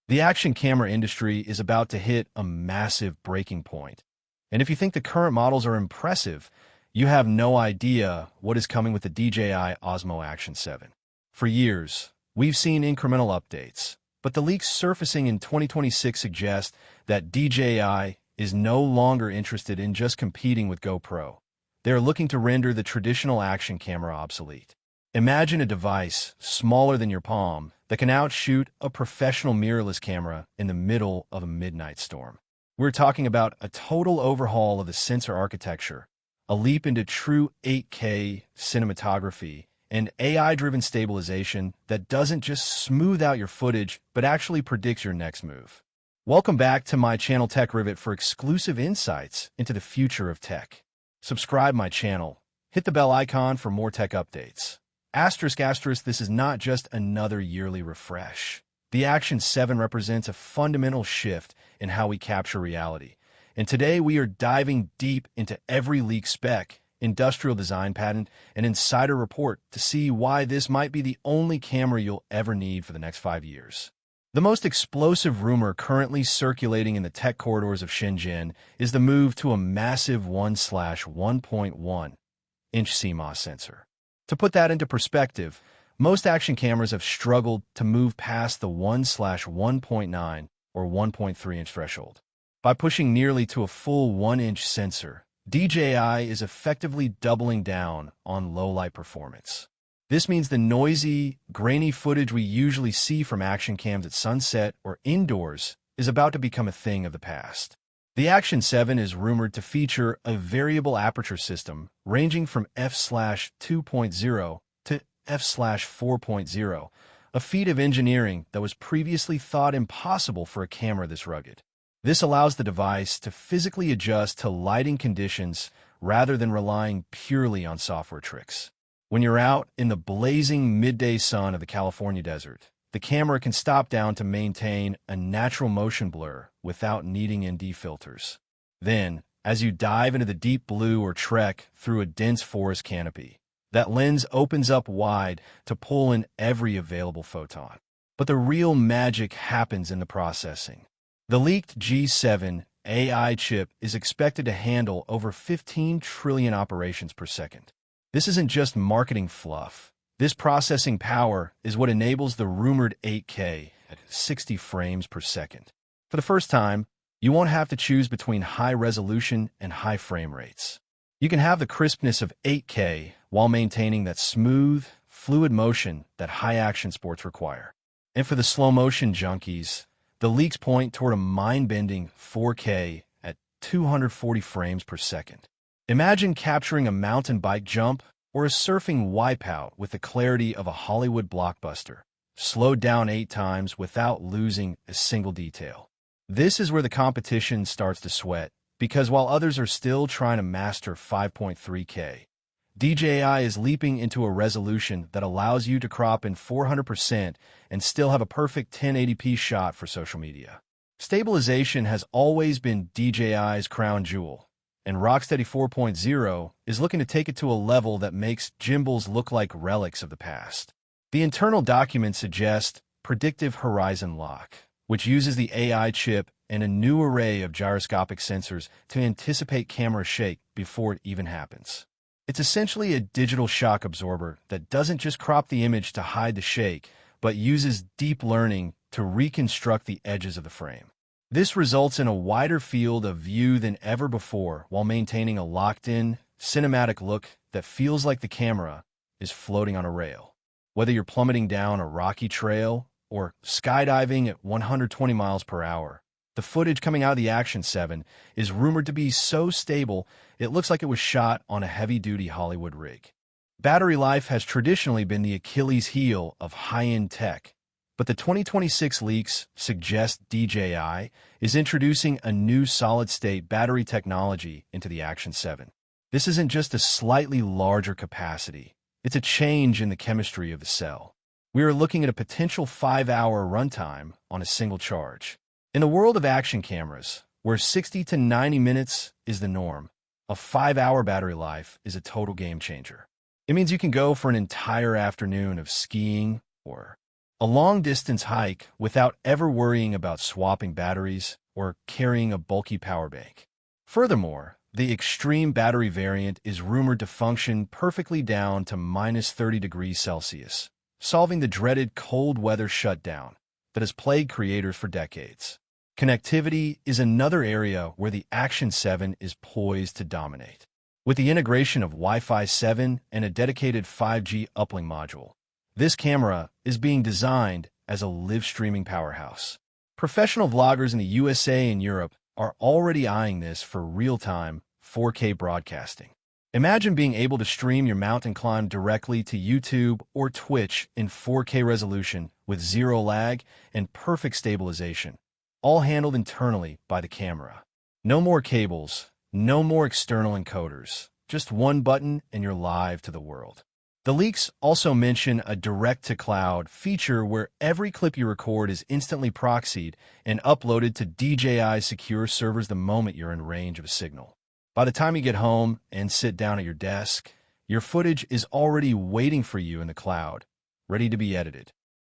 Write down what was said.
The action camera industry is about to hit a massive breaking point. And if you think the current models are impressive, you have no idea what is coming with the DJI Osmo Action 7. For years, we've seen incremental updates, but the leaks surfacing in 2026 suggest that DJI is no longer interested in just competing with GoPro. They are looking to render the traditional action camera obsolete. Imagine a device smaller than your palm that can outshoot a professional mirrorless camera in the middle of a midnight storm. We're talking about a total overhaul of the sensor architecture, a leap into true 8K cinematography, and AI-driven stabilization that doesn't just smooth out your footage, but actually predicts your next move. Welcome back to my channel Tech Rivet for exclusive insights into the future of tech. Subscribe my channel, hit the bell icon for more tech updates. Asterisk, this is not just another yearly refresh. The Action 7 represents a fundamental shift in how we capture reality. And today we are diving deep into every leak spec, industrial design patent, and insider report to see why this might be the only camera you'll ever need for the next 5 years. The most explosive rumor currently circulating in the tech corridors of Shenzhen is the move to a massive 1/1.1-inch CMOS sensor. To put that into perspective, most action cameras have struggled to move past the 1/1.9 or 1.3-inch threshold. By pushing nearly to a full 1-inch sensor, DJI is effectively doubling down on low-light performance. This means the noisy, grainy footage we usually see from action cams at sunset or indoors is about to become a thing of the past. The Action 7 is rumored to feature a variable aperture system ranging from f/2.0 to f/4.0, a feat of engineering that was previously thought impossible for a camera this rugged. This allows the device to physically adjust to lighting conditions rather than relying purely on software tricks. When you're out in the blazing midday sun of the California desert, the camera can stop down to maintain a natural motion blur without needing ND filters. Then, as you dive into the deep blue or trek through a dense forest canopy, that lens opens up wide to pull in every available photon. But the real magic happens in the processing. The leaked G7 AI chip is expected to handle over 15 trillion operations per second. This isn't just marketing fluff. This processing power is what enables the rumored 8K at 60 frames per second. For the first time, you won't have to choose between high resolution and high frame rates. You can have the crispness of 8K while maintaining that smooth, fluid motion that high-action sports require. And for the slow-motion junkies, the leaks point toward a mind-bending 4K at 240 frames per second. Imagine capturing a mountain bike jump or a surfing wipeout with the clarity of a Hollywood blockbuster, slowed down 8 times without losing a single detail. This is where the competition starts to sweat, because while others are still trying to master 5.3K, DJI is leaping into a resolution that allows you to crop in 400% and still have a perfect 1080p shot for social media. Stabilization has always been DJI's crown jewel, and Rocksteady 4.0 is looking to take it to a level that makes gimbals look like relics of the past. The internal documents suggest predictive horizon lock, which uses the AI chip and a new array of gyroscopic sensors to anticipate camera shake before it even happens. It's essentially a digital shock absorber that doesn't just crop the image to hide the shake, but uses deep learning to reconstruct the edges of the frame. This results in a wider field of view than ever before while maintaining a locked-in, cinematic look that feels like the camera is floating on a rail. Whether you're plummeting down a rocky trail or skydiving at 120 miles per hour, the footage coming out of the Action 7 is rumored to be so stable it looks like it was shot on a heavy-duty Hollywood rig. Battery life has traditionally been the Achilles heel of high-end tech, but the 2026 leaks suggest DJI is introducing a new solid-state battery technology into the Action 7. This isn't just a slightly larger capacity. It's a change in the chemistry of the cell. We are looking at a potential 5-hour runtime on a single charge. In the world of action cameras, where 60 to 90 minutes is the norm, a 5-hour battery life is a total game changer. It means you can go for an entire afternoon of skiing or A long-distance hike without ever worrying about swapping batteries or carrying a bulky power bank. Furthermore, the extreme battery variant is rumored to function perfectly down to minus 30 degrees Celsius, solving the dreaded cold weather shutdown that has plagued creators for decades. Connectivity is another area where the Action 7 is poised to dominate. With the integration of Wi-Fi 7 and a dedicated 5G uplink module, this camera is being designed as a live streaming powerhouse. Professional vloggers in the USA and Europe are already eyeing this for real-time 4K broadcasting. Imagine being able to stream your mountain climb directly to YouTube or Twitch in 4K resolution with zero lag and perfect stabilization, all handled internally by the camera. No more cables, no more external encoders, just one button and you're live to the world. The leaks also mention a direct-to-cloud feature where every clip you record is instantly proxied and uploaded to DJI secure servers the moment you're in range of a signal. By the time you get home and sit down at your desk, your footage is already waiting for you in the cloud, ready to be edited.